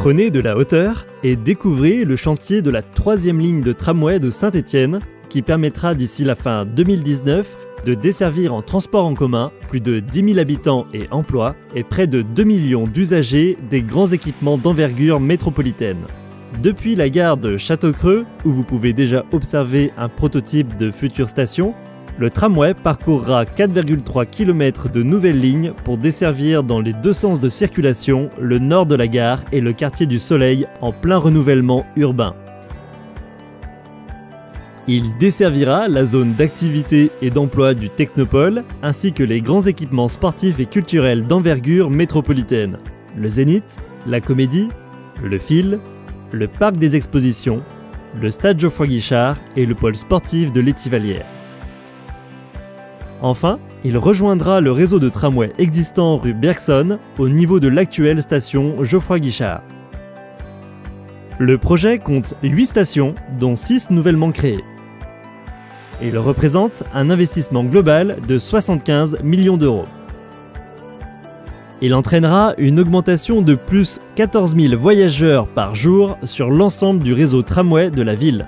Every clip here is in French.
Prenez de la hauteur et découvrez le chantier de la 3e ligne de tramway de Saint-Étienne qui permettra d'ici la fin 2019 de desservir en transport en commun plus de 10 000 habitants et emplois et près de 2 millions d'usagers des grands équipements d'envergure métropolitaine. Depuis la gare de Châteaucreux, où vous pouvez déjà observer un prototype de future station, le tramway parcourra 4,3 km de nouvelles lignes pour desservir dans les deux sens de circulation le nord de la gare et le quartier du Soleil en plein renouvellement urbain. Il desservira la zone d'activité et d'emploi du Technopole, ainsi que les grands équipements sportifs et culturels d'envergure métropolitaine. Le Zénith, la Comédie, le Fil, le Parc des Expositions, le Stade Geoffroy-Guichard et le pôle sportif de l'Étivalière. Enfin, il rejoindra le réseau de tramway existant rue Bergson au niveau de l'actuelle station Geoffroy-Guichard. Le projet compte 8 stations, dont 6 nouvellement créées. Il représente un investissement global de 75 millions d'euros. Il entraînera une augmentation de plus 14 000 voyageurs par jour sur l'ensemble du réseau tramway de la ville.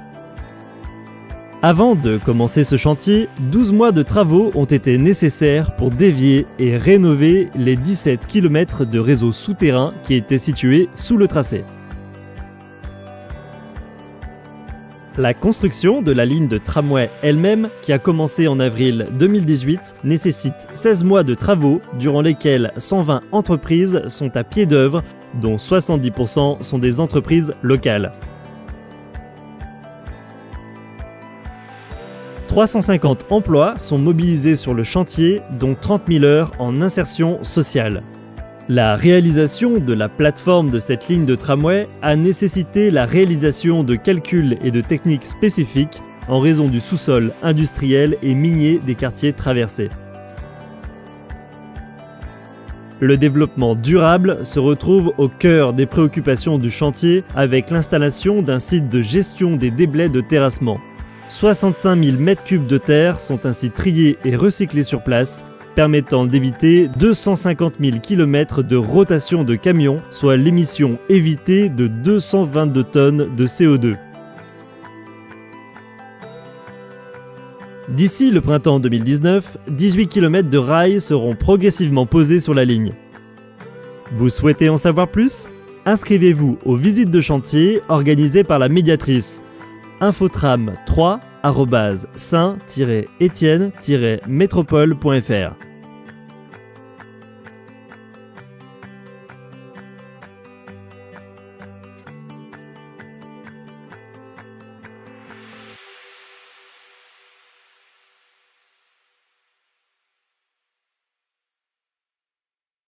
Avant de commencer ce chantier, 12 mois de travaux ont été nécessaires pour dévier et rénover les 17 km de réseau souterrain qui étaient situés sous le tracé. La construction de la ligne de tramway elle-même, qui a commencé en avril 2018, nécessite 16 mois de travaux durant lesquels 120 entreprises sont à pied d'œuvre, dont 70% sont des entreprises locales. 350 emplois sont mobilisés sur le chantier, dont 30 000 heures en insertion sociale. La réalisation de la plateforme de cette ligne de tramway a nécessité la réalisation de calculs et de techniques spécifiques en raison du sous-sol industriel et minier des quartiers traversés. Le développement durable se retrouve au cœur des préoccupations du chantier avec l'installation d'un site de gestion des déblais de terrassement. 65 000 m3 de terre sont ainsi triés et recyclés sur place, permettant d'éviter 250 000 km de rotation de camions, soit l'émission évitée de 222 tonnes de CO2. D'ici le printemps 2019, 18 km de rails seront progressivement posés sur la ligne. Vous souhaitez en savoir plus ? Inscrivez-vous aux visites de chantier organisées par la médiatrice infotram3@saint-etienne-métropole.fr.